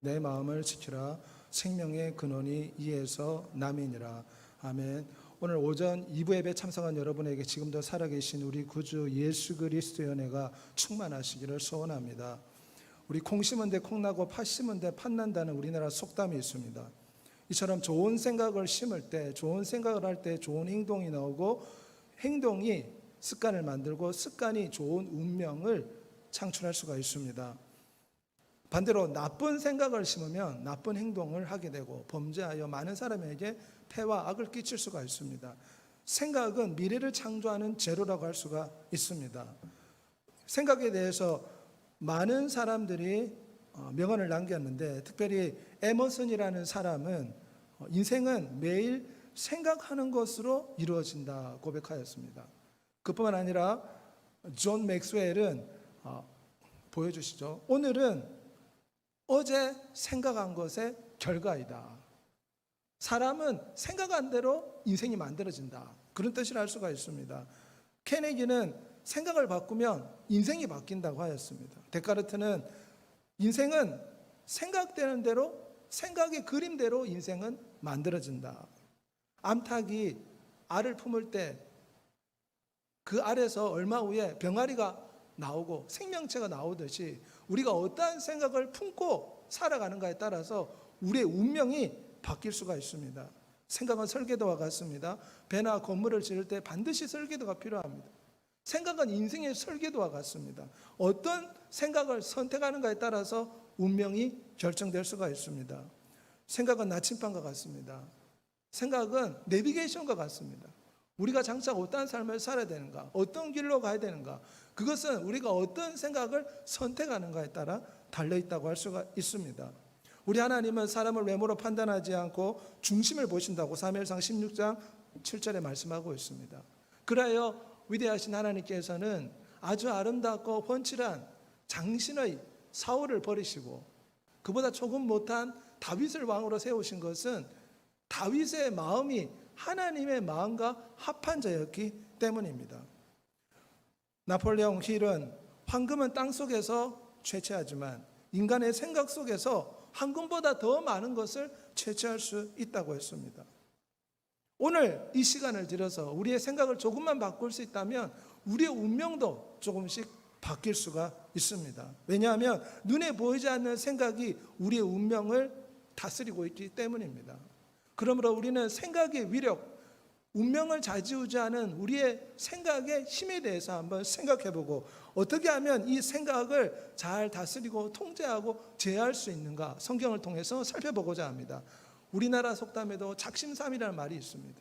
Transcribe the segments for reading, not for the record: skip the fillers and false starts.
내 마음을 지키라. 생명의 근원이 이에서 남이니라. 아멘. 오늘 오전 2부 예배 참석한 여러분에게 지금도 살아계신 우리 구주 예수 그리스도의 은혜가 충만하시기를 소원합니다. 우리 콩 심은 데 콩나고 팥 심은 데 팥난다는 우리나라 속담이 있습니다. 이처럼 좋은 생각을 심을 때, 좋은 생각을 할 때 좋은 행동이 나오고, 행동이 습관을 만들고 습관이 좋은 운명을 창출할 수가 있습니다. 반대로 나쁜 생각을 심으면 나쁜 행동을 하게 되고 범죄하여 많은 사람에게 폐와 악을 끼칠 수가 있습니다. 생각은 미래를 창조하는 재료라고 할 수가 있습니다. 생각에 대해서 많은 사람들이 명언을 남겼는데, 특별히 에머슨이라는 사람은 인생은 매일 생각하는 것으로 이루어진다 고백하였습니다. 그뿐만 아니라 존 맥스웰은 보여주시죠. 오늘은 어제 생각한 것의 결과이다. 사람은 생각한 대로 인생이 만들어진다. 그런 뜻을 알 수가 있습니다. 케네기는 생각을 바꾸면 인생이 바뀐다고 하였습니다. 데카르트는 인생은 생각되는 대로, 생각의 그림대로 인생은 만들어진다. 암탉이 알을 품을 때 그 알에서 얼마 후에 병아리가 나오고 생명체가 나오듯이 우리가 어떠한 생각을 품고 살아가는가에 따라서 우리의 운명이 바뀔 수가 있습니다. 생각은 설계도와 같습니다. 배나 건물을 지을 때 반드시 설계도가 필요합니다. 생각은 인생의 설계도와 같습니다. 어떤 생각을 선택하는가에 따라서 운명이 결정될 수가 있습니다. 생각은 나침반과 같습니다. 생각은 내비게이션과 같습니다. 우리가 장차 어떠한 삶을 살아야 되는가, 어떤 길로 가야 되는가, 그것은 우리가 어떤 생각을 선택하는가에 따라 달려있다고 할 수가 있습니다. 우리 하나님은 사람을 외모로 판단하지 않고 중심을 보신다고 사무엘상 16장 7절에 말씀하고 있습니다. 그래요 위대하신 하나님께서는 아주 아름답고 훤칠한 장신의 사울을 버리시고 그보다 조금 못한 다윗을 왕으로 세우신 것은 다윗의 마음이 하나님의 마음과 합한 자였기 때문입니다. 나폴레옹 힐은 황금은 땅속에서 채취하지만 인간의 생각 속에서 황금보다 더 많은 것을 채취할 수 있다고 했습니다. 오늘 이 시간을 들여서 우리의 생각을 조금만 바꿀 수 있다면 우리의 운명도 조금씩 바뀔 수가 있습니다. 왜냐하면 눈에 보이지 않는 생각이 우리의 운명을 다스리고 있기 때문입니다. 그러므로 우리는 생각의 위력, 운명을 좌지우지하는 우리의 생각의 힘에 대해서 한번 생각해보고 어떻게 하면 이 생각을 잘 다스리고 통제하고 제어할 수 있는가 성경을 통해서 살펴보고자 합니다. 우리나라 속담에도 작심삼일이라는 말이 있습니다.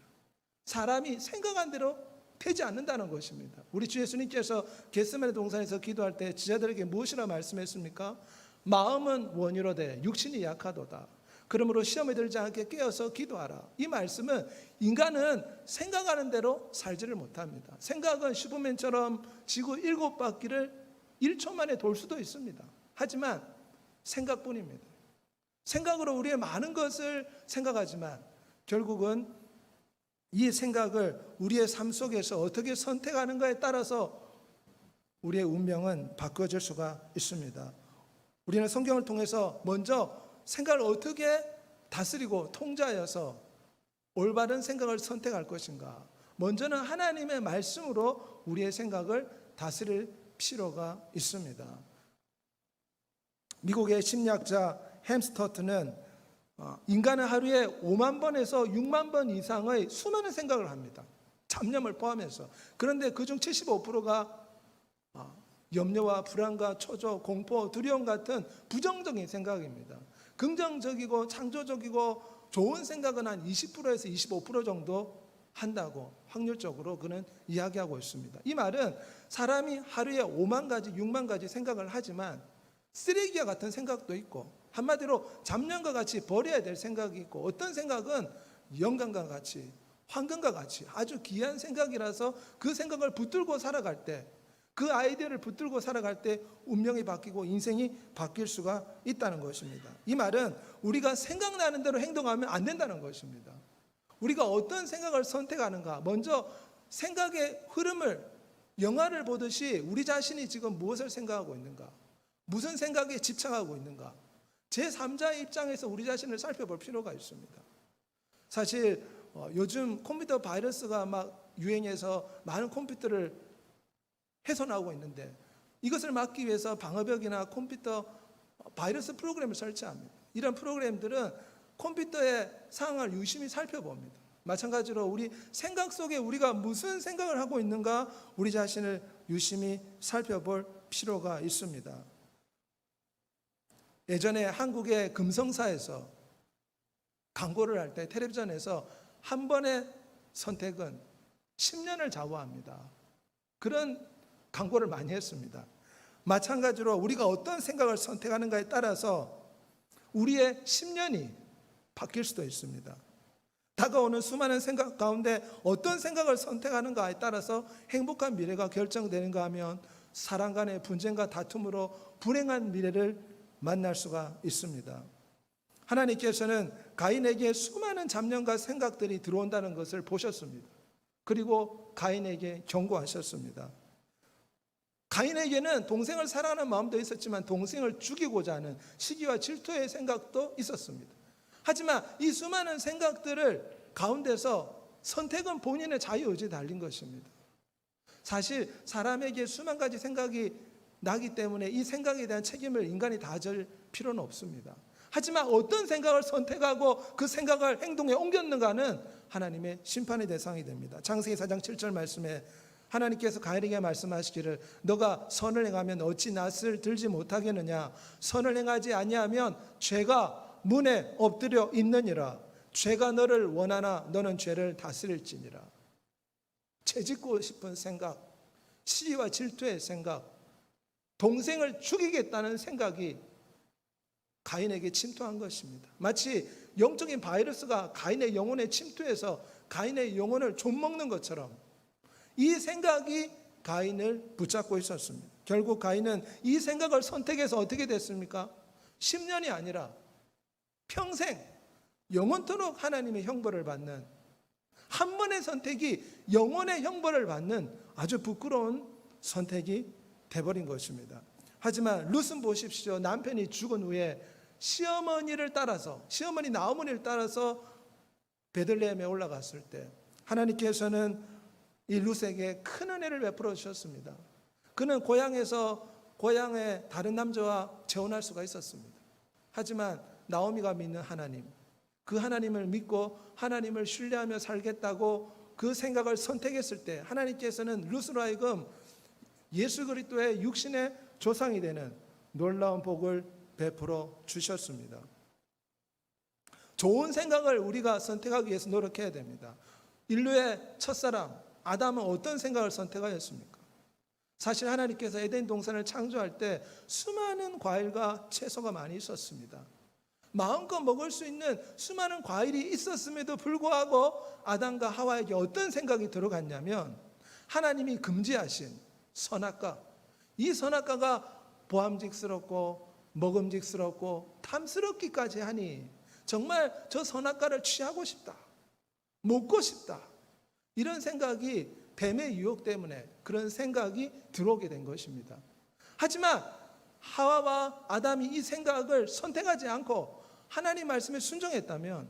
사람이 생각한 대로 되지 않는다는 것입니다. 우리 주 예수님께서 겟세마네 동산에서 기도할 때 지자들에게 무엇이라 말씀했습니까? 마음은 원이로되 육신이 약하도다. 그러므로 시험에 들지 않게 깨어서 기도하라. 이 말씀은 인간은 생각하는 대로 살지를 못합니다. 생각은 슈퍼맨처럼 지구 7바퀴를 1초 만에 돌 수도 있습니다. 하지만 생각뿐입니다. 생각으로 우리의 많은 것을 생각하지만 결국은 이 생각을 우리의 삶 속에서 어떻게 선택하는가에 따라서 우리의 운명은 바꿔질 수가 있습니다. 우리는 성경을 통해서 먼저 생각을 어떻게 다스리고 통제하여서 올바른 생각을 선택할 것인가, 먼저는 하나님의 말씀으로 우리의 생각을 다스릴 필요가 있습니다. 미국의 심리학자 햄스터트는 인간은 하루에 5만 번에서 6만 번 이상의 수많은 생각을 합니다. 잡념을 포함해서. 그런데 그중 75%가 염려와 불안과 초조, 공포, 두려움 같은 부정적인 생각입니다. 긍정적이고 창조적이고 좋은 생각은 한 20%에서 25% 정도 한다고 확률적으로 그는 이야기하고 있습니다. 이 말은 사람이 하루에 5만 가지, 6만 가지 생각을 하지만 쓰레기와 같은 생각도 있고 한마디로 잡념과 같이 버려야 될 생각이 있고 어떤 생각은 영광과 같이 황금과 같이 아주 귀한 생각이라서 그 생각을 붙들고 살아갈 때 그 아이디어를 붙들고 살아갈 때 운명이 바뀌고 인생이 바뀔 수가 있다는 것입니다. 이 말은 우리가 생각나는 대로 행동하면 안 된다는 것입니다. 우리가 어떤 생각을 선택하는가, 먼저 생각의 흐름을 영화를 보듯이 우리 자신이 지금 무엇을 생각하고 있는가, 무슨 생각에 집착하고 있는가, 제3자의 입장에서 우리 자신을 살펴볼 필요가 있습니다. 사실 요즘 컴퓨터 바이러스가 막 유행해서 많은 컴퓨터를 훼손하고 있는데, 이것을 막기 위해서 방어벽이나 컴퓨터 바이러스 프로그램을 설치합니다. 이런 프로그램들은 컴퓨터의 상황을 유심히 살펴봅니다. 마찬가지로 우리 생각 속에 우리가 무슨 생각을 하고 있는가, 우리 자신을 유심히 살펴볼 필요가 있습니다. 예전에 한국의 금성사에서 광고를 할 때 텔레비전에서 한 번의 선택은 10년을 좌우합니다. 그런 광고를 많이 했습니다. 마찬가지로 우리가 어떤 생각을 선택하는가에 따라서 우리의 10년이 바뀔 수도 있습니다. 다가오는 수많은 생각 가운데 어떤 생각을 선택하는가에 따라서 행복한 미래가 결정되는가 하면 사람 간의 분쟁과 다툼으로 불행한 미래를 만날 수가 있습니다. 하나님께서는 가인에게 수많은 잡념과 생각들이 들어온다는 것을 보셨습니다. 그리고 가인에게 경고하셨습니다. 가인에게는 동생을 사랑하는 마음도 있었지만 동생을 죽이고자 하는 시기와 질투의 생각도 있었습니다. 하지만 이 수많은 생각들을 가운데서 선택은 본인의 자유의지에 달린 것입니다. 사실 사람에게 수만 가지 생각이 나기 때문에 이 생각에 대한 책임을 인간이 다 질 필요는 없습니다. 하지만 어떤 생각을 선택하고 그 생각을 행동에 옮겼는가는 하나님의 심판의 대상이 됩니다. 창세기 4장 7절 말씀에 하나님께서 가인에게 말씀하시기를 너가 선을 행하면 어찌 낫을 들지 못하겠느냐, 선을 행하지 아니하면 죄가 문에 엎드려 있느니라. 죄가 너를 원하나 너는 죄를 다스릴지니라. 죄짓고 싶은 생각, 시기와 질투의 생각, 동생을 죽이겠다는 생각이 가인에게 침투한 것입니다. 마치 영적인 바이러스가 가인의 영혼에 침투해서 가인의 영혼을 좀먹는 것처럼 이 생각이 가인을 붙잡고 있었습니다. 결국 가인은 이 생각을 선택해서 어떻게 됐습니까? 10년이 아니라 평생 영원토록 하나님의 형벌을 받는, 한 번의 선택이 영원의 형벌을 받는 아주 부끄러운 선택이 돼버린 것입니다. 하지만 룻은 보십시오. 남편이 죽은 후에 시어머니를 따라서, 시어머니 나오머니를 따라서 베들레헴에 올라갔을 때 하나님께서는 이 룻에게 큰 은혜를 베풀어 주셨습니다. 그는 고향의 다른 남자와 재혼할 수가 있었습니다. 하지만 나오미가 믿는 하나님, 그 하나님을 믿고 하나님을 신뢰하며 살겠다고 그 생각을 선택했을 때 하나님께서는 룻으로 하여금 예수 그리스도의 육신의 조상이 되는 놀라운 복을 베풀어 주셨습니다. 좋은 생각을 우리가 선택하기 위해서 노력해야 됩니다. 인류의 첫사람 아담은 어떤 생각을 선택하였습니까? 사실 하나님께서 에덴 동산을 창조할 때 수많은 과일과 채소가 많이 있었습니다. 마음껏 먹을 수 있는 수많은 과일이 있었음에도 불구하고 아담과 하와에게 어떤 생각이 들어갔냐면 하나님이 금지하신 선악과, 이 선악과가 보암직스럽고 먹음직스럽고 탐스럽기까지 하니 정말 저 선악과를 취하고 싶다, 먹고 싶다, 이런 생각이 뱀의 유혹 때문에 그런 생각이 들어오게 된 것입니다. 하지만 하와와 아담이 이 생각을 선택하지 않고 하나님 말씀에 순종했다면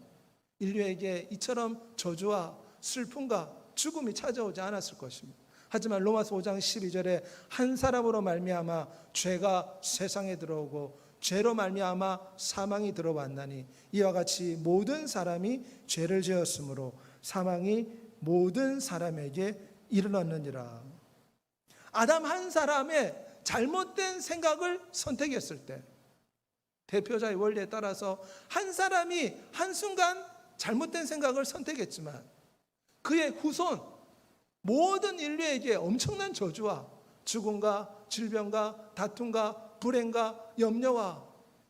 인류에게 이처럼 저주와 슬픔과 죽음이 찾아오지 않았을 것입니다. 하지만 로마서 5장 12절에 한 사람으로 말미암아 죄가 세상에 들어오고 죄로 말미암아 사망이 들어왔나니 이와 같이 모든 사람이 죄를 지었으므로 사망이 모든 사람에게 이르렀느니라. 아담 한 사람의 잘못된 생각을 선택했을 때 대표자의 원리에 따라서 한 사람이 한순간 잘못된 생각을 선택했지만 그의 후손 모든 인류에게 엄청난 저주와 죽음과 질병과 다툼과 불행과 염려와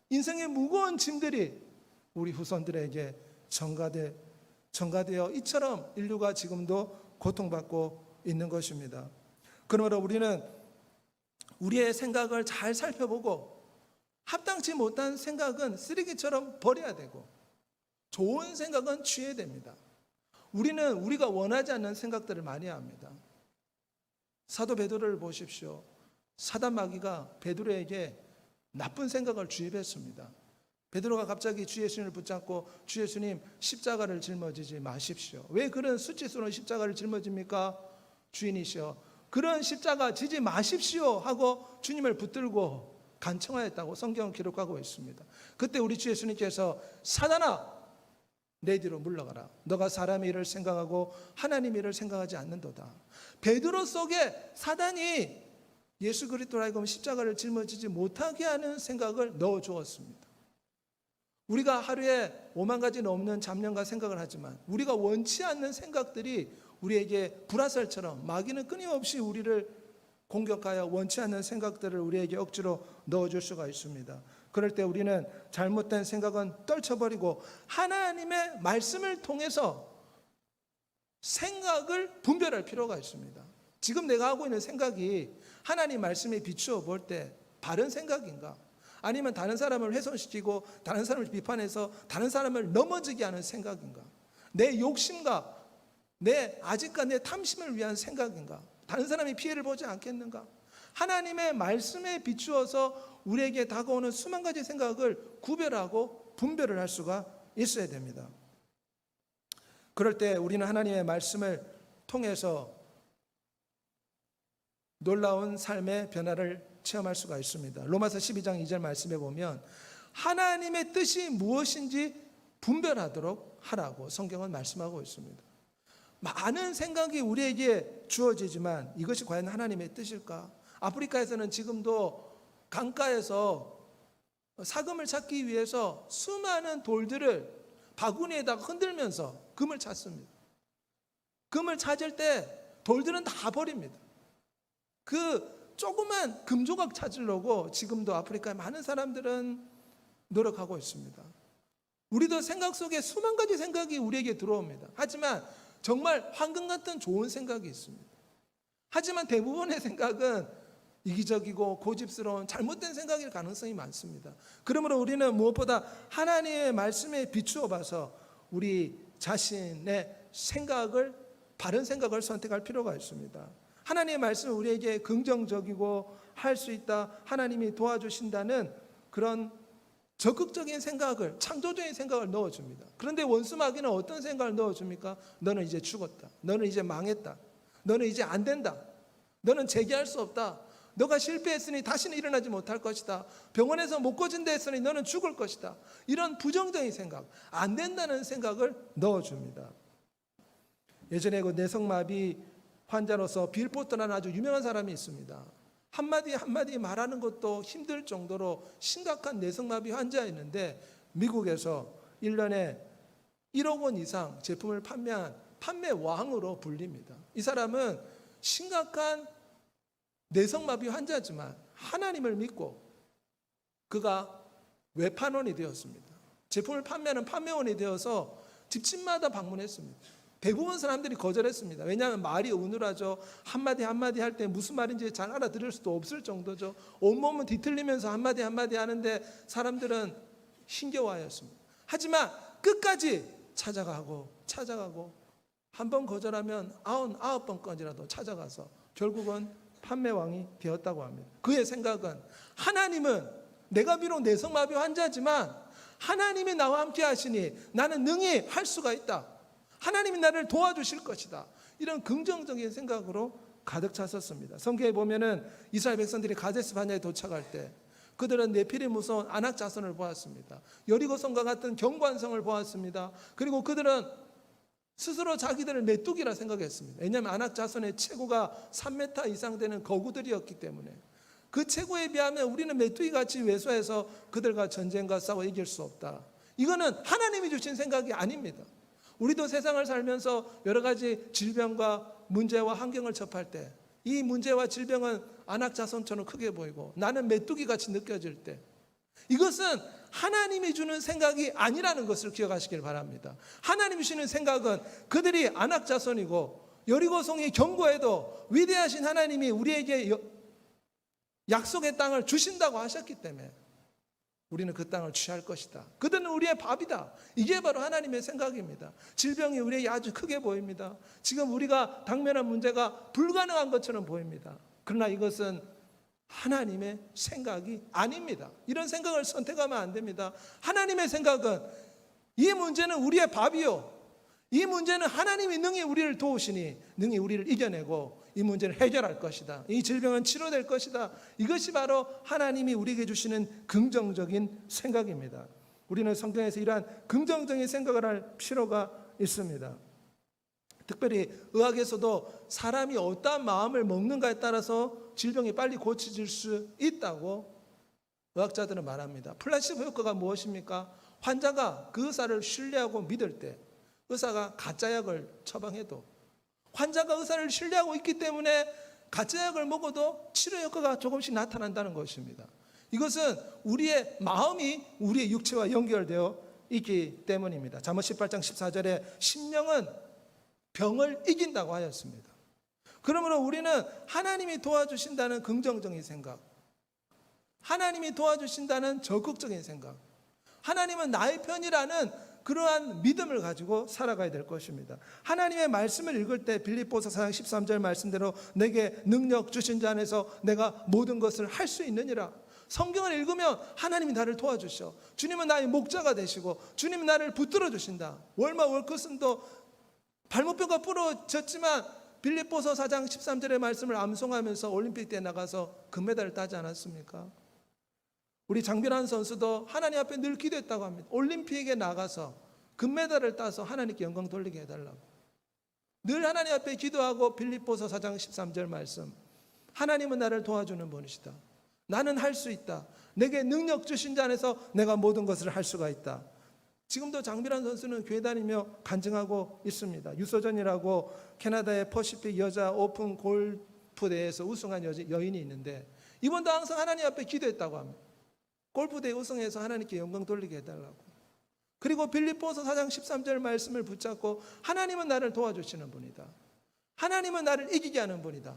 인생의 무거운 짐들이 우리 후손들에게 전가되어 이처럼 인류가 지금도 고통받고 있는 것입니다. 그러므로 우리는 우리의 생각을 잘 살펴보고 합당치 못한 생각은 쓰레기처럼 버려야 되고 좋은 생각은 취해야 됩니다. 우리는 우리가 원하지 않는 생각들을 많이 합니다. 사도 베드로를 보십시오. 사단 마귀가 베드로에게 나쁜 생각을 주입했습니다. 베드로가 갑자기 주 예수님을 붙잡고 주 예수님 십자가를 짊어지지 마십시오. 왜 그런 수치스러운 십자가를 짊어집니까? 주인이시여 그런 십자가 지지 마십시오 하고 주님을 붙들고 간청하였다고 성경은 기록하고 있습니다. 그때 우리 주 예수님께서 사단아 내 뒤로 물러가라. 너가 사람의 일을 생각하고 하나님의 일을 생각하지 않는도다. 베드로 속에 사단이 예수 그리스도로 하여금 십자가를 짊어지지 못하게 하는 생각을 넣어주었습니다. 우리가 하루에 5만 가지 넘는 잡념과 생각을 하지만 우리가 원치 않는 생각들이 우리에게 불화살처럼 마귀는 끊임없이 우리를 공격하여 원치 않는 생각들을 우리에게 억지로 넣어줄 수가 있습니다. 그럴 때 우리는 잘못된 생각은 떨쳐버리고 하나님의 말씀을 통해서 생각을 분별할 필요가 있습니다. 지금 내가 하고 있는 생각이 하나님 말씀에 비추어 볼 때 바른 생각인가? 아니면 다른 사람을 훼손시키고 다른 사람을 비판해서 다른 사람을 넘어지게 하는 생각인가? 내 욕심과 내 아직과 내 탐심을 위한 생각인가? 다른 사람이 피해를 보지 않겠는가? 하나님의 말씀에 비추어서 우리에게 다가오는 수만 가지 생각을 구별하고 분별을 할 수가 있어야 됩니다. 그럴 때 우리는 하나님의 말씀을 통해서 놀라운 삶의 변화를 체험할 수가 있습니다. 로마서 12장 2절 말씀에 보면 하나님의 뜻이 무엇인지 분별하도록 하라고 성경은 말씀하고 있습니다. 많은 생각이 우리에게 주어지지만 이것이 과연 하나님의 뜻일까? 아프리카에서는 지금도 강가에서 사금을 찾기 위해서 수많은 돌들을 바구니에다가 흔들면서 금을 찾습니다. 금을 찾을 때 돌들은 다 버립니다. 그 조그만 금조각 찾으려고 지금도 아프리카의 많은 사람들은 노력하고 있습니다. 우리도 생각 속에 수만 가지 생각이 우리에게 들어옵니다. 하지만 정말 황금 같은 좋은 생각이 있습니다. 하지만 대부분의 생각은 이기적이고 고집스러운 잘못된 생각일 가능성이 많습니다. 그러므로 우리는 무엇보다 하나님의 말씀에 비추어 봐서 우리 자신의 생각을 바른 생각을 선택할 필요가 있습니다. 하나님의 말씀은 우리에게 긍정적이고 할 수 있다, 하나님이 도와주신다는 그런 적극적인 생각을, 창조적인 생각을 넣어줍니다. 그런데 원수 마귀는 어떤 생각을 넣어줍니까? 너는 이제 죽었다. 너는 이제 망했다. 너는 이제 안 된다. 너는 재기할 수 없다. 너가 실패했으니 다시는 일어나지 못할 것이다. 병원에서 못 고친다 했으니 너는 죽을 것이다. 이런 부정적인 생각, 안 된다는 생각을 넣어줍니다. 예전에 그 내성마비 환자로서 빌 포터라는 아주 유명한 사람이 있습니다. 한마디 한마디 말하는 것도 힘들 정도로 심각한 내성마비 환자였는데 미국에서 1년에 1억 원 이상 제품을 판매한 판매왕으로 불립니다. 이 사람은 심각한 내성마비 환자지만 하나님을 믿고 그가 외판원이 되었습니다. 제품을 판매하는 판매원이 되어서 집집마다 방문했습니다. 대부분 사람들이 거절했습니다. 왜냐하면 말이 어눌하죠. 한마디 한마디 할 때 무슨 말인지 잘 알아들을 수도 없을 정도죠. 온몸은 뒤틀리면서 한마디 한마디 하는데 사람들은 힘겨워하였습니다. 하지만 끝까지 찾아가고 한 번 거절하면 99번까지라도 찾아가서 결국은 판매왕이 되었다고 합니다. 그의 생각은 하나님은 내가 비록 내성마비 환자지만 하나님이 나와 함께 하시니 나는 능히 할 수가 있다. 하나님이 나를 도와주실 것이다. 이런 긍정적인 생각으로 가득 찼었습니다. 성경에 보면은 이스라엘 백성들이 가데스 바네아에 도착할 때 그들은 네필이 무서운 아낙 자손을 보았습니다. 여리고성과 같은 견고한 성을 보았습니다. 그리고 그들은 스스로 자기들을 메뚜기라 생각했습니다. 왜냐하면 아낙 자손의 최고가 3m 이상 되는 거구들이었기 때문에 그 최고에 비하면 우리는 메뚜기같이 왜소해서 그들과 전쟁과 싸워 이길 수 없다. 이거는 하나님이 주신 생각이 아닙니다. 우리도 세상을 살면서 여러 가지 질병과 문제와 환경을 접할 때 이 문제와 질병은 아낙 자손처럼 크게 보이고 나는 메뚜기같이 느껴질 때 이것은 하나님이 주는 생각이 아니라는 것을 기억하시길 바랍니다. 하나님이 주시는 생각은 그들이 아낙 자손이고 여리고성이 견고해도 위대하신 하나님이 우리에게 약속의 땅을 주신다고 하셨기 때문에 우리는 그 땅을 취할 것이다. 그들은 우리의 밥이다. 이게 바로 하나님의 생각입니다. 질병이 우리에게 아주 크게 보입니다. 지금 우리가 당면한 문제가 불가능한 것처럼 보입니다. 그러나 이것은 하나님의 생각이 아닙니다. 이런 생각을 선택하면 안 됩니다. 하나님의 생각은 이 문제는 우리의 밥이요, 이 문제는 하나님이 능히 우리를 도우시니 능히 우리를 이겨내고 이 문제를 해결할 것이다, 이 질병은 치료될 것이다. 이것이 바로 하나님이 우리에게 주시는 긍정적인 생각입니다. 우리는 성경에서 이러한 긍정적인 생각을 할 필요가 있습니다. 특별히 의학에서도 사람이 어떠한 마음을 먹는가에 따라서 질병이 빨리 고쳐질 수 있다고 의학자들은 말합니다. 플라시보 효과가 무엇입니까? 환자가 그 의사를 신뢰하고 믿을 때 의사가 가짜 약을 처방해도 환자가 의사를 신뢰하고 있기 때문에 가짜 약을 먹어도 치료 효과가 조금씩 나타난다는 것입니다. 이것은 우리의 마음이 우리의 육체와 연결되어 있기 때문입니다. 잠언 18장 14절에 심령은 병을 이긴다고 하였습니다. 그러므로 우리는 하나님이 도와주신다는 긍정적인 생각, 하나님이 도와주신다는 적극적인 생각, 하나님은 나의 편이라는 그러한 믿음을 가지고 살아가야 될 것입니다. 하나님의 말씀을 읽을 때 빌립보서 4장 13절 말씀대로 내게 능력 주신 자 안에서 내가 모든 것을 할 수 있느니라. 성경을 읽으면 하나님이 나를 도와주셔. 주님은 나의 목자가 되시고 주님은 나를 붙들어 주신다. 월마 월크슨도 발목뼈가 부러졌지만 빌립보서 4장 13절의 말씀을 암송하면서 올림픽 때 나가서 금메달을 따지 않았습니까? 우리 장빈환 선수도 하나님 앞에 늘 기도했다고 합니다. 올림픽에 나가서 금메달을 따서 하나님께 영광 돌리게 해달라고 늘 하나님 앞에 기도하고 빌립보서 4장 13절 말씀, 하나님은 나를 도와주는 분이시다. 나는 할 수 있다. 내게 능력 주신 자 안에서 내가 모든 것을 할 수가 있다. 지금도 장빈환 선수는 교회 다니며 간증하고 있습니다. 유소전이라고 캐나다의 퍼시픽 여자 오픈 골프 대회에서 우승한 여인이 있는데 이번도 항상 하나님 앞에 기도했다고 합니다. 골프 대회 우승해서 하나님께 영광 돌리게 해달라고. 그리고 빌립보서 4장 13절 말씀을 붙잡고 하나님은 나를 도와주시는 분이다. 하나님은 나를 이기게 하는 분이다.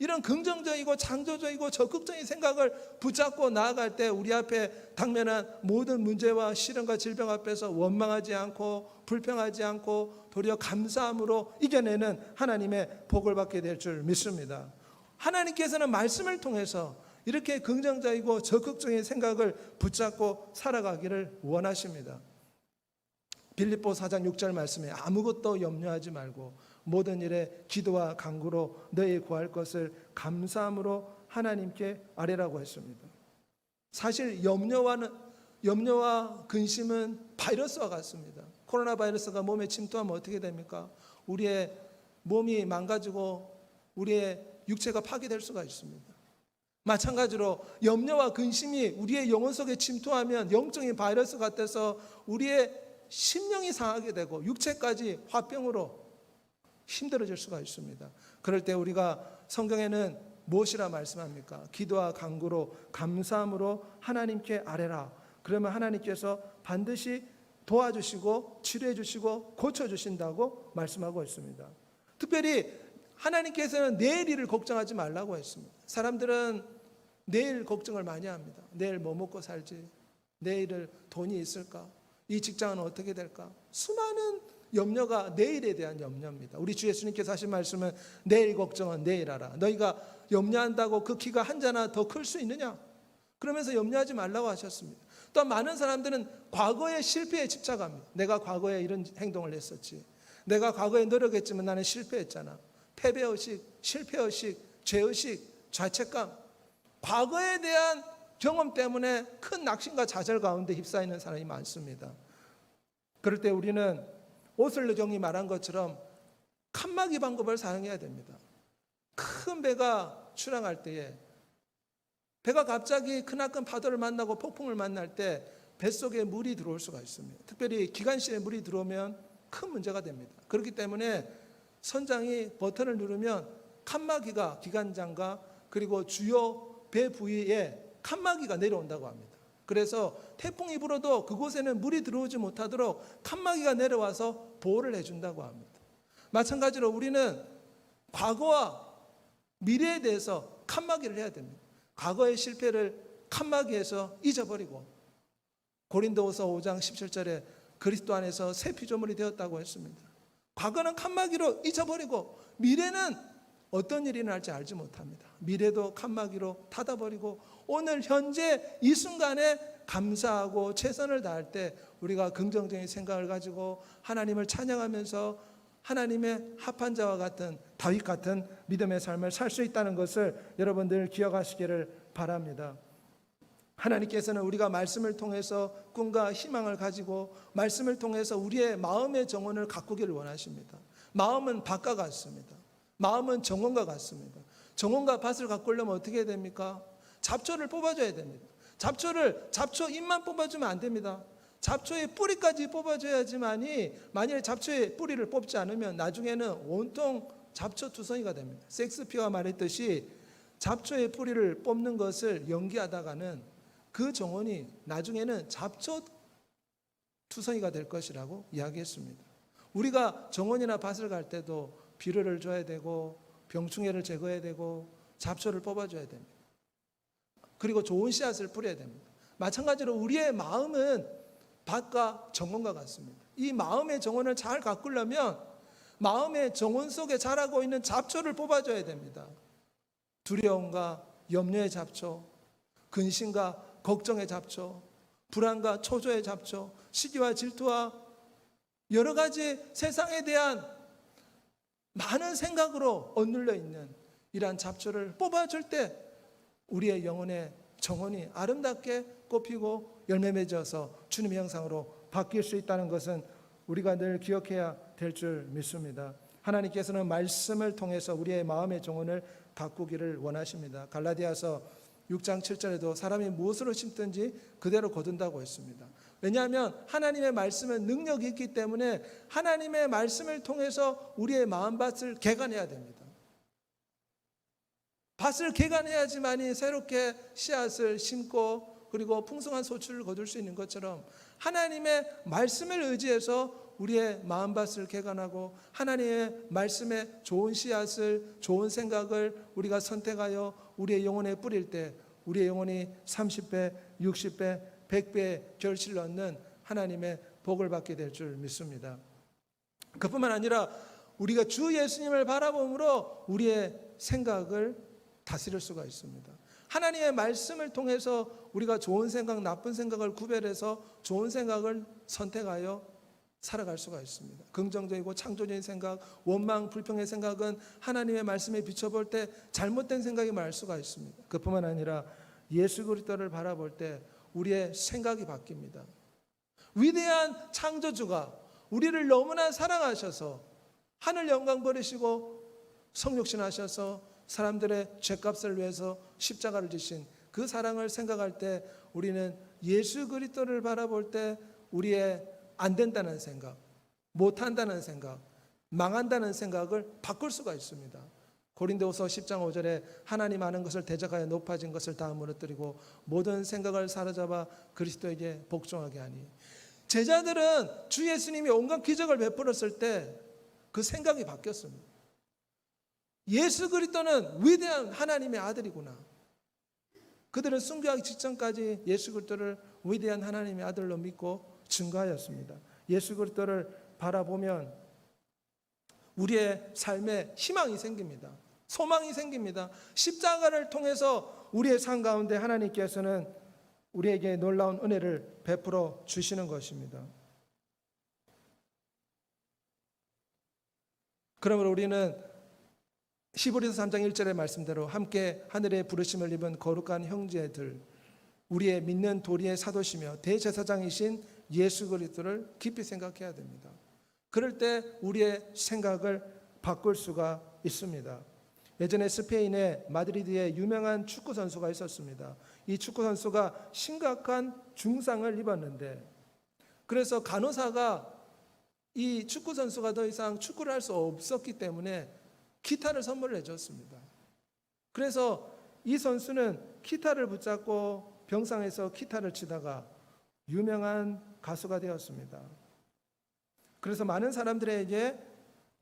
이런 긍정적이고 창조적이고 적극적인 생각을 붙잡고 나아갈 때 우리 앞에 당면한 모든 문제와 시련과 질병 앞에서 원망하지 않고 불평하지 않고 도리어 감사함으로 이겨내는 하나님의 복을 받게 될 줄 믿습니다. 하나님께서는 말씀을 통해서 이렇게 긍정적이고 적극적인 생각을 붙잡고 살아가기를 원하십니다. 빌립보 4장 6절 말씀에 아무것도 염려하지 말고 모든 일에 기도와 간구로 너희 구할 것을 감사함으로 하나님께 아뢰라고 했습니다. 사실 염려와 근심은 바이러스와 같습니다. 코로나 바이러스가 몸에 침투하면 어떻게 됩니까? 우리의 몸이 망가지고 우리의 육체가 파괴될 수가 있습니다. 마찬가지로 염려와 근심이 우리의 영혼 속에 침투하면 영적인 바이러스 같아서 우리의 심령이 상하게 되고 육체까지 화병으로 힘들어질 수가 있습니다. 그럴 때 우리가 성경에는 무엇이라 말씀합니까? 기도와 간구로 감사함으로 하나님께 아뢰라. 그러면 하나님께서 반드시 도와주시고 치료해 주시고 고쳐주신다고 말씀하고 있습니다. 특별히 하나님께서는 내일 일을 걱정하지 말라고 했습니다. 사람들은 내일 걱정을 많이 합니다. 내일 뭐 먹고 살지? 내일을 돈이 있을까? 이 직장은 어떻게 될까? 수많은 염려가 내일에 대한 염려입니다. 우리 주 예수님께서 하신 말씀은 내일 걱정은 내일 하라. 너희가 염려한다고 그 키가 한 자나 더 클 수 있느냐? 그러면서 염려하지 말라고 하셨습니다. 또 많은 사람들은 과거의 실패에 집착합니다. 내가 과거에 이런 행동을 했었지. 내가 과거에 노력했지만 나는 실패했잖아. 패배의식, 실패의식, 죄의식, 죄책감, 과거에 대한 경험 때문에 큰 낙심과 좌절 가운데 휩싸이는 사람이 많습니다. 그럴 때 우리는 오슬르경이 말한 것처럼 칸막이 방법을 사용해야 됩니다. 큰 배가 출항할 때에 배가 갑자기 크나큰 파도를 만나고 폭풍을 만날 때 뱃속에 물이 들어올 수가 있습니다. 특별히 기관실에 물이 들어오면 큰 문제가 됩니다. 그렇기 때문에 선장이 버튼을 누르면 칸막이가 기관장과 그리고 주요 배 부위에 칸막이가 내려온다고 합니다. 그래서 태풍이 불어도 그곳에는 물이 들어오지 못하도록 칸막이가 내려와서 보호를 해준다고 합니다. 마찬가지로 우리는 과거와 미래에 대해서 칸막이를 해야 됩니다. 과거의 실패를 칸막이에서 잊어버리고 고린도후서 5장 17절에 그리스도 안에서 새 피조물이 되었다고 했습니다. 과거는 칸막이로 잊어버리고 미래는 어떤 일이 날지 알지 못합니다. 미래도 칸막이로 닫아버리고 오늘 현재 이 순간에 감사하고 최선을 다할 때 우리가 긍정적인 생각을 가지고 하나님을 찬양하면서 하나님의 합한 자와 같은 다윗 같은 믿음의 삶을 살 수 있다는 것을 여러분들 기억하시기를 바랍니다. 하나님께서는 우리가 말씀을 통해서 꿈과 희망을 가지고 말씀을 통해서 우리의 마음의 정원을 가꾸기를 원하십니다. 마음은 밭과 같습니다. 마음은 정원과 같습니다. 정원과 밭을 가꾸려면 어떻게 해야 됩니까? 잡초를 뽑아줘야 됩니다. 잡초 잎만 뽑아주면 안 됩니다. 잡초의 뿌리까지 뽑아줘야지만이 만일 잡초의 뿌리를 뽑지 않으면 나중에는 온통 잡초 투성이가 됩니다. 섹스피어가 말했듯이 잡초의 뿌리를 뽑는 것을 연기하다가는 그 정원이 나중에는 잡초 투성이가 될 것이라고 이야기했습니다. 우리가 정원이나 밭을 갈 때도 비료를 줘야 되고 병충해를 제거해야 되고 잡초를 뽑아줘야 됩니다. 그리고 좋은 씨앗을 뿌려야 됩니다. 마찬가지로 우리의 마음은 밭과 정원과 같습니다. 이 마음의 정원을 잘 가꾸려면 마음의 정원 속에 자라고 있는 잡초를 뽑아줘야 됩니다. 두려움과 염려의 잡초, 근심과 걱정의 잡초, 불안과 초조의 잡초, 시기와 질투와 여러 가지 세상에 대한 많은 생각으로 억눌려 있는 이러한 잡초를 뽑아줄 때 우리의 영혼의 정원이 아름답게 꽃피고 열매 맺어서 주님의 형상으로 바뀔 수 있다는 것은 우리가 늘 기억해야 될 줄 믿습니다. 하나님께서는 말씀을 통해서 우리의 마음의 정원을 가꾸기를 원하십니다. 갈라디아서 6장 7절에도 사람이 무엇으로 심든지 그대로 거둔다고 했습니다. 왜냐하면 하나님의 말씀은 능력이 있기 때문에 하나님의 말씀을 통해서 우리의 마음밭을 개간해야 됩니다. 밭을 개간해야지만이 새롭게 씨앗을 심고 그리고 풍성한 소출을 거둘 수 있는 것처럼 하나님의 말씀을 의지해서 우리의 마음밭을 개간하고 하나님의 말씀에 좋은 씨앗을 좋은 생각을 우리가 선택하여 우리의 영혼에 뿌릴 때 우리의 영혼이 30배, 60배, 100배의 결실을 얻는 하나님의 복을 받게 될 줄 믿습니다. 그뿐만 아니라 우리가 주 예수님을 바라봄으로 우리의 생각을 다스릴 수가 있습니다. 하나님의 말씀을 통해서 우리가 좋은 생각, 나쁜 생각을 구별해서 좋은 생각을 선택하여 살아갈 수가 있습니다. 긍정적이고 창조적인 생각, 원망, 불평의 생각은 하나님의 말씀에 비춰볼 때 잘못된 생각이 많을 수가 있습니다. 그뿐만 아니라 예수 그리스도를 바라볼 때 우리의 생각이 바뀝니다. 위대한 창조주가 우리를 너무나 사랑하셔서 하늘 영광 버리시고 성육신하셔서 사람들의 죄값을 위해서 십자가를 지신 그 사랑을 생각할 때 우리는 예수 그리스도를 바라볼 때 우리의 안 된다는 생각, 못한다는 생각, 망한다는 생각을 바꿀 수가 있습니다. 고린도후서 10장 5절에 하나님 아는 것을 대적하여 높아진 것을 다 무너뜨리고 모든 생각을 사로잡아 그리스도에게 복종하게 하니. 제자들은 주 예수님이 온갖 기적을 베풀었을 때 그 생각이 바뀌었습니다. 예수 그리스도는 위대한 하나님의 아들이구나. 그들은 순교하기 직전까지 예수 그리스도를 위대한 하나님의 아들로 믿고 증거하였습니다. 예수 그리스도를 바라보면 우리의 삶에 희망이 생깁니다. 소망이 생깁니다. 십자가를 통해서 우리의 삶 가운데 하나님께서는 우리에게 놀라운 은혜를 베풀어 주시는 것입니다. 그러므로 우리는 히브리서 3장 1절의 말씀대로 함께 하늘의 부르심을 입은 거룩한 형제들, 우리의 믿는 도리의 사도시며 대제사장이신 예수 그리스도를 깊이 생각해야 됩니다. 그럴 때 우리의 생각을 바꿀 수가 있습니다. 예전에 스페인의 마드리드에 유명한 축구 선수가 있었습니다. 이 축구 선수가 심각한 중상을 입었는데 그래서 간호사가 이 축구 선수가 더 이상 축구를 할 수 없었기 때문에 기타를 선물해 줬습니다. 그래서 이 선수는 기타를 붙잡고 병상에서 기타를 치다가 유명한 가수가 되었습니다. 그래서 많은 사람들에게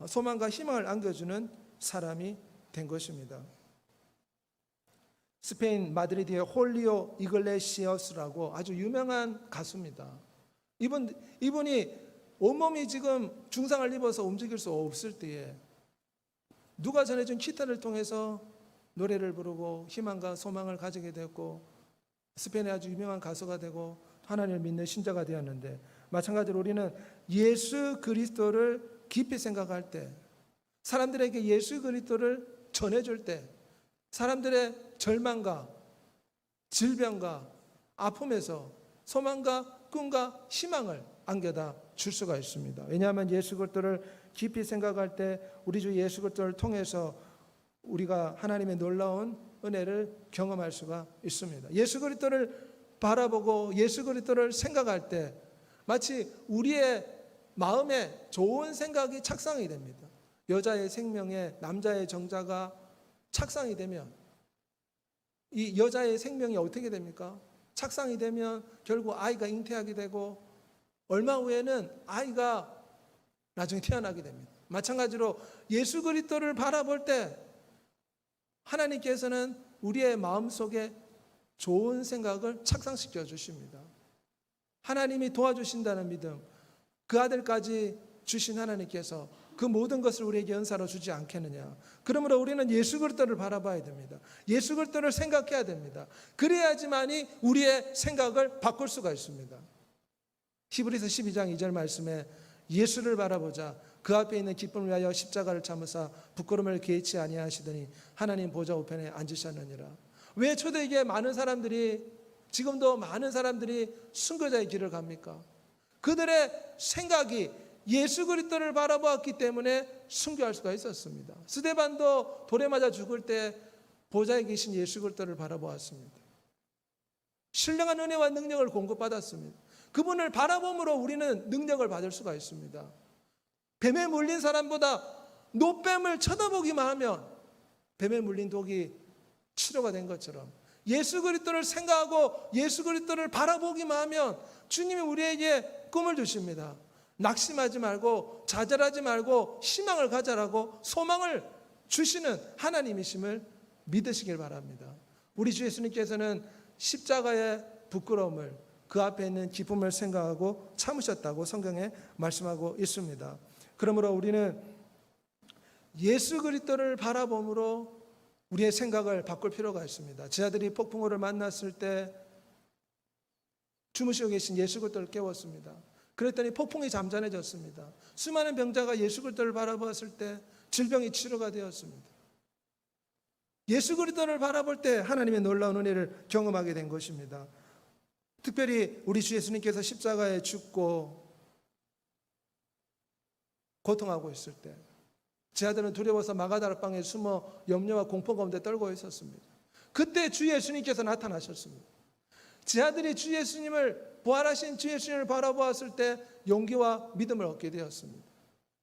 소망과 희망을 안겨주는 사람이 된 것입니다. 스페인 마드리드의 홀리오 이글레시어스라고 아주 유명한 가수입니다. 이분이 온몸이 지금 중상을 입어서 움직일 수 없을 때에 누가 전해준 기타를 통해서 노래를 부르고 희망과 소망을 가지게 되었고 스페인의 아주 유명한 가수가 되고 하나님을 믿는 신자가 되었는데, 마찬가지로 우리는 예수 그리스도를 깊이 생각할 때, 사람들에게 예수 그리스도를 전해줄 때, 사람들의 절망과 질병과 아픔에서 소망과 꿈과 희망을 안겨다 줄 수가 있습니다. 왜냐하면 예수 그리스도를 깊이 생각할 때 우리 주 예수 그리스도를 통해서 우리가 하나님의 놀라운 은혜를 경험할 수가 있습니다. 예수 그리스도를 바라보고 예수 그리스도를 생각할 때 마치 우리의 마음에 좋은 생각이 착상이 됩니다. 여자의 생명에 남자의 정자가 착상이 되면 이 여자의 생명이 어떻게 됩니까? 착상이 되면 결국 아이가 잉태하게 되고 얼마 후에는 아이가 나중에 태어나게 됩니다. 마찬가지로 예수 그리스도를 바라볼 때 하나님께서는 우리의 마음속에 좋은 생각을 착상시켜 주십니다. 하나님이 도와주신다는 믿음, 그 아들까지 주신 하나님께서 그 모든 것을 우리에게 은사로 주지 않겠느냐. 그러므로 우리는 예수 그리스도를 바라봐야 됩니다. 예수 그리스도를 생각해야 됩니다. 그래야지만이 우리의 생각을 바꿀 수가 있습니다. 히브리서 12장 2절 말씀에 예수를 바라보자 그 앞에 있는 기쁨을 위하여 십자가를 참으사 부끄러움을 개의치 아니하시더니 하나님 보좌 우편에 앉으셨느니라. 왜 초대기에 많은 사람들이, 지금도 많은 사람들이 순교자의 길을 갑니까? 그들의 생각이 예수 그리스도를 바라보았기 때문에 순교할 수가 있었습니다. 스데반도 돌에 맞아 죽을 때 보좌에 계신 예수 그리스도를 바라보았습니다. 신령한 은혜와 능력을 공급받았습니다. 그분을 바라봄으로 우리는 능력을 받을 수가 있습니다. 뱀에 물린 사람보다 노뱀을 쳐다보기만 하면 뱀에 물린 독이 치료가 된 것처럼 예수 그리스도를 생각하고 예수 그리스도를 바라보기만 하면 주님이 우리에게 꿈을 주십니다. 낙심하지 말고 좌절하지 말고 희망을 가져라고 소망을 주시는 하나님이심을 믿으시길 바랍니다. 우리 주 예수님께서는 십자가의 부끄러움을, 그 앞에 있는 기쁨을 생각하고 참으셨다고 성경에 말씀하고 있습니다. 그러므로 우리는 예수 그리스도를 바라봄으로 우리의 생각을 바꿀 필요가 있습니다. 제 아들이 폭풍우를 만났을 때 주무시고 계신 예수 그리스도를 깨웠습니다. 그랬더니 폭풍이 잠잠해졌습니다. 수많은 병자가 예수 그리스도를 바라보았을 때 질병이 치료가 되었습니다. 예수 그리스도를 바라볼 때 하나님의 놀라운 은혜를 경험하게 된 것입니다. 특별히 우리 주 예수님께서 십자가에 죽고 고통하고 있을 때 제 아들은 두려워서 마가다락방에 숨어 염려와 공포 가운데 떨고 있었습니다. 그때 주 예수님께서 나타나셨습니다. 제 아들이 주 예수님을, 부활하신 주 예수님을 바라보았을 때 용기와 믿음을 얻게 되었습니다.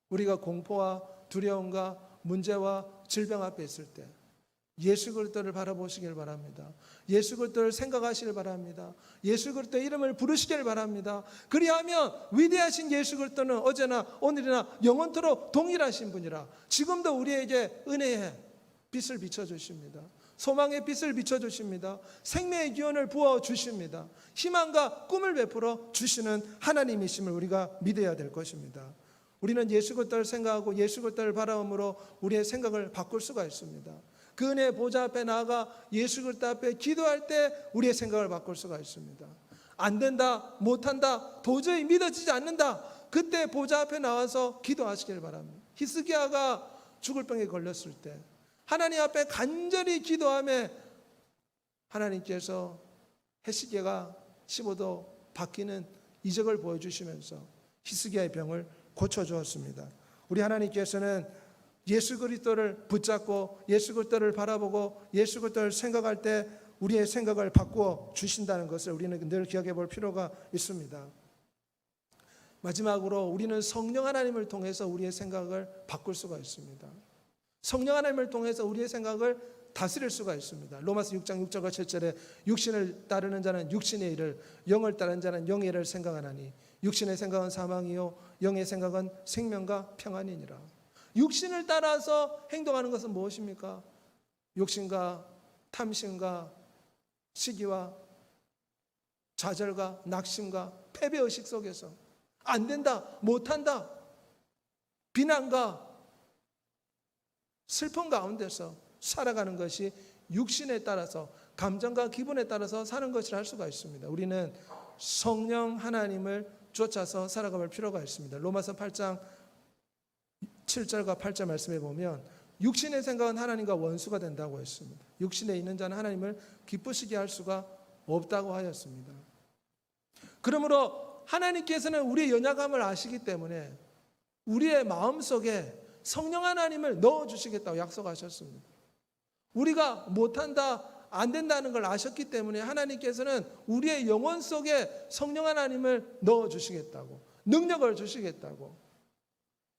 우리가 공포와 두려움과 문제와 질병 앞에 있을 때 예수 그리스도를 바라보시길 바랍니다. 예수 그리스도를 생각하시길 바랍니다. 예수 그리스도의 이름을 부르시길 바랍니다. 그리하면 위대하신 예수 그리스도는 어제나 오늘이나 영원토록 동일하신 분이라 지금도 우리에게 은혜의 빛을 비춰주십니다. 소망의 빛을 비춰주십니다. 생명의 기원을 부어주십니다. 희망과 꿈을 베풀어 주시는 하나님이심을 우리가 믿어야 될 것입니다. 우리는 예수 그리스도를 생각하고 예수 그리스도를 바라봄으로 우리의 생각을 바꿀 수가 있습니다. 그 은혜 보좌 앞에 나아가 예수 그리스도 앞에 기도할 때 우리의 생각을 바꿀 수가 있습니다. 안 된다, 못한다, 도저히 믿어지지 않는다, 그때 보좌 앞에 나와서 기도하시길 바랍니다. 히스기야가 죽을 병에 걸렸을 때 하나님 앞에 간절히 기도하며 하나님께서 해시계가 15도 바뀌는 이적을 보여주시면서 히스기야의 병을 고쳐주었습니다. 우리 하나님께서는 예수 그리스도를 붙잡고 예수 그리스도를 바라보고 예수 그리스도를 생각할 때 우리의 생각을 바꾸어 주신다는 것을 우리는 늘 기억해 볼 필요가 있습니다. 마지막으로 우리는 성령 하나님을 통해서 우리의 생각을 바꿀 수가 있습니다. 성령 하나님을 통해서 우리의 생각을 다스릴 수가 있습니다. 로마서 6장 6절과 7절에 육신을 따르는 자는 육신의 일을, 영을 따르는 자는 영의 일을 생각하나니 육신의 생각은 사망이요 영의 생각은 생명과 평안이니라. 육신을 따라서 행동하는 것은 무엇입니까? 욕심과 탐심과 시기와 좌절과 낙심과 패배의식 속에서 안 된다, 못한다, 비난과 슬픔 가운데서 살아가는 것이 육신에 따라서, 감정과 기분에 따라서 사는 것이라 할 수가 있습니다. 우리는 성령 하나님을 쫓아서 살아갈 필요가 있습니다. 로마서 8장 7절과 8절 말씀에 보면 육신의 생각은 하나님과 원수가 된다고 했습니다. 육신에 있는 자는 하나님을 기쁘시게 할 수가 없다고 하였습니다. 그러므로 하나님께서는 우리의 연약함을 아시기 때문에 우리의 마음속에 성령 하나님을 넣어주시겠다고 약속하셨습니다. 우리가 못한다, 안 된다는 걸 아셨기 때문에 하나님께서는 우리의 영혼 속에 성령 하나님을 넣어주시겠다고, 능력을 주시겠다고,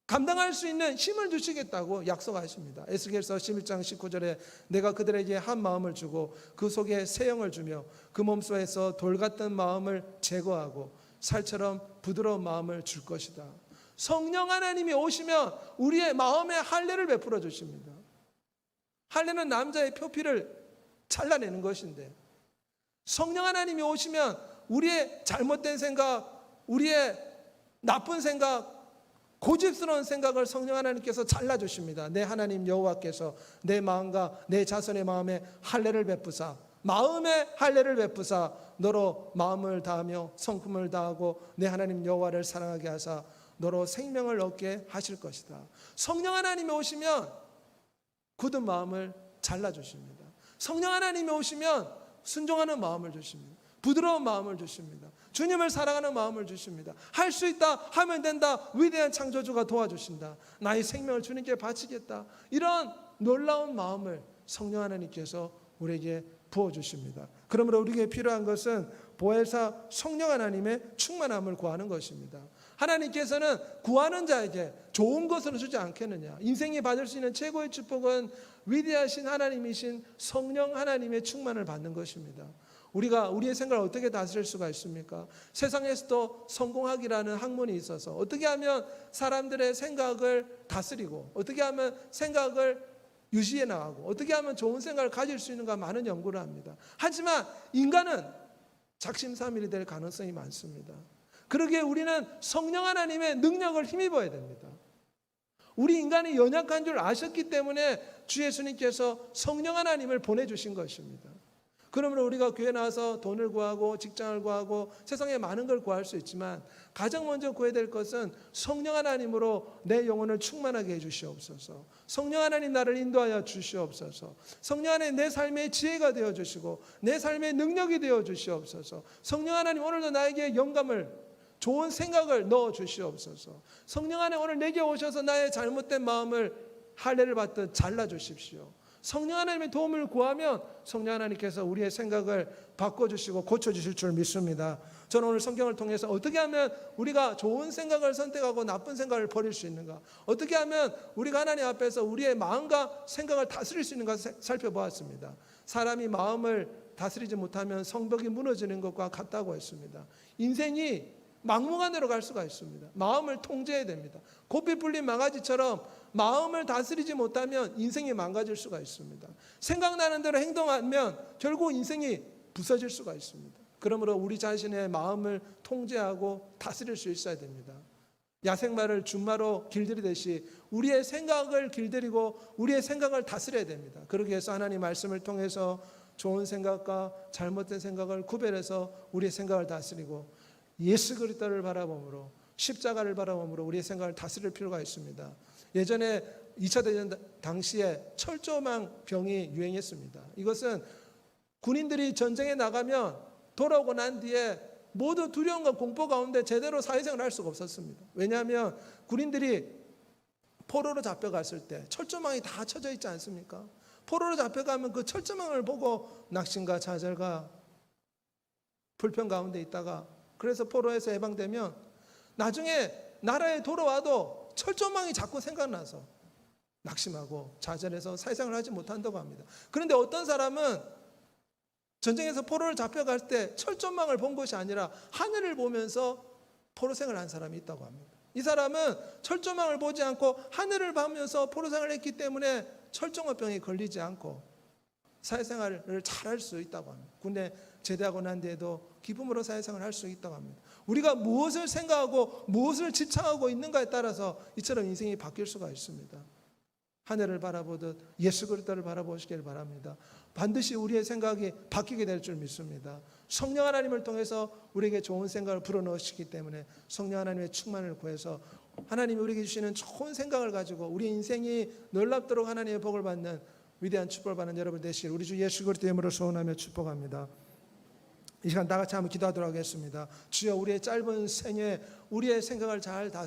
감당할 수 있는 힘을 주시겠다고 약속하십니다. 에스겔서 11장 19절에 내가 그들에게 한 마음을 주고 그 속에 새 영을 주며 그 몸속에서 돌 같은 마음을 제거하고 살처럼 부드러운 마음을 줄 것이다. 성령 하나님이 오시면 우리의 마음에 할례를 베풀어 주십니다. 할례는 남자의 표피를 잘라내는 것인데, 성령 하나님이 오시면 우리의 잘못된 생각, 우리의 나쁜 생각, 고집스러운 생각을 성령 하나님께서 잘라주십니다. 내 하나님 여호와께서 내 마음과 내 자손의 마음에 할례를 베푸사, 마음에 할례를 베푸사 너로 마음을 다하며 성품을 다하고 내 하나님 여호와를 사랑하게 하사 너로 생명을 얻게 하실 것이다. 성령 하나님이 오시면 굳은 마음을 잘라주십니다. 성령 하나님이 오시면 순종하는 마음을 주십니다. 부드러운 마음을 주십니다. 주님을 사랑하는 마음을 주십니다. 할 수 있다, 하면 된다, 위대한 창조주가 도와주신다, 나의 생명을 주님께 바치겠다, 이런 놀라운 마음을 성령 하나님께서 우리에게 부어주십니다. 그러므로 우리에게 필요한 것은 보혜사 성령 하나님의 충만함을 구하는 것입니다. 하나님께서는 구하는 자에게 좋은 것을 주지 않겠느냐. 인생이 받을 수 있는 최고의 축복은 위대하신 하나님이신 성령 하나님의 충만을 받는 것입니다. 우리가 우리의 생각을 어떻게 다스릴 수가 있습니까? 세상에서도 성공학이라는 학문이 있어서 어떻게 하면 사람들의 생각을 다스리고, 어떻게 하면 생각을 유지해 나가고, 어떻게 하면 좋은 생각을 가질 수 있는가 많은 연구를 합니다. 하지만 인간은 작심삼일이 될 가능성이 많습니다. 그러기에 우리는 성령 하나님의 능력을 힘입어야 됩니다. 우리 인간이 연약한 줄 아셨기 때문에 주 예수님께서 성령 하나님을 보내주신 것입니다. 그러므로 우리가 교회 나와서 돈을 구하고 직장을 구하고 세상에 많은 걸 구할 수 있지만 가장 먼저 구해야 될 것은 성령 하나님으로 내 영혼을 충만하게 해주시옵소서. 성령 하나님 나를 인도하여 주시옵소서. 성령 하나님 내 삶의 지혜가 되어주시고 내 삶의 능력이 되어주시옵소서. 성령 하나님 오늘도 나에게 영감을, 좋은 생각을 넣어 주시옵소서. 성령 하나님 오늘 내게 오셔서 나의 잘못된 마음을 할례를 받듯 잘라 주십시오. 성령 하나님의 도움을 구하면 성령 하나님께서 우리의 생각을 바꿔주시고 고쳐주실 줄 믿습니다. 저는 오늘 성경을 통해서 어떻게 하면 우리가 좋은 생각을 선택하고 나쁜 생각을 버릴 수 있는가, 어떻게 하면 우리가 하나님 앞에서 우리의 마음과 생각을 다스릴 수 있는가 살펴보았습니다. 사람이 마음을 다스리지 못하면 성벽이 무너지는 것과 같다고 했습니다. 인생이 막무가내로 대로 갈 수가 있습니다. 마음을 통제해야 됩니다. 고삐 풀린 망아지처럼 마음을 다스리지 못하면 인생이 망가질 수가 있습니다. 생각나는 대로 행동하면 결국 인생이 부서질 수가 있습니다. 그러므로 우리 자신의 마음을 통제하고 다스릴 수 있어야 됩니다. 야생마를 준마로 길들이듯이 우리의 생각을 길들이고 우리의 생각을 다스려야 됩니다. 그러기 위해서 하나님 말씀을 통해서 좋은 생각과 잘못된 생각을 구별해서 우리의 생각을 다스리고 예수 그리스도를 바라봄으로, 십자가를 바라봄으로 우리의 생각을 다스릴 필요가 있습니다. 예전에 2차 대전 당시에 철조망 병이 유행했습니다. 이것은 군인들이 전쟁에 나가면 돌아오고 난 뒤에 모두 두려움과 공포 가운데 제대로 사회생활을 할 수가 없었습니다. 왜냐하면 군인들이 포로로 잡혀갔을 때 철조망이 다 쳐져 있지 않습니까? 포로로 잡혀가면 그 철조망을 보고 낙심과 좌절과 불평 가운데 있다가, 그래서 포로에서 해방되면 나중에 나라에 돌아와도 철조망이 자꾸 생각나서 낙심하고 좌절해서 사회생활을 하지 못한다고 합니다. 그런데 어떤 사람은 전쟁에서 포로를 잡혀갈 때 철조망을 본 것이 아니라 하늘을 보면서 포로생활을 한 사람이 있다고 합니다. 이 사람은 철조망을 보지 않고 하늘을 보면서 포로생활을 했기 때문에 철종합병에 걸리지 않고 사회생활을 잘할 수 있다고 합니다. 군대 제대하고 난 뒤에도 기쁨으로 사회생활을 할 수 있다고 합니다. 우리가 무엇을 생각하고 무엇을 집착하고 있는가에 따라서 이처럼 인생이 바뀔 수가 있습니다. 하늘을 바라보듯 예수 그리스도를 바라보시길 바랍니다. 반드시 우리의 생각이 바뀌게 될 줄 믿습니다. 성령 하나님을 통해서 우리에게 좋은 생각을 불어넣으시기 때문에 성령 하나님의 충만을 구해서 하나님이 우리에게 주시는 좋은 생각을 가지고 우리 인생이 놀랍도록 하나님의 복을 받는 위대한 축복을 받는 여러분 되시길 우리 주 예수 그리스도의 이름으로 소원하며 축복합니다. 이 시간 다 같이 한번 기도하도록 하겠습니다. 주여, 우리의 짧은 생에 우리의 생각을 잘 다스리시고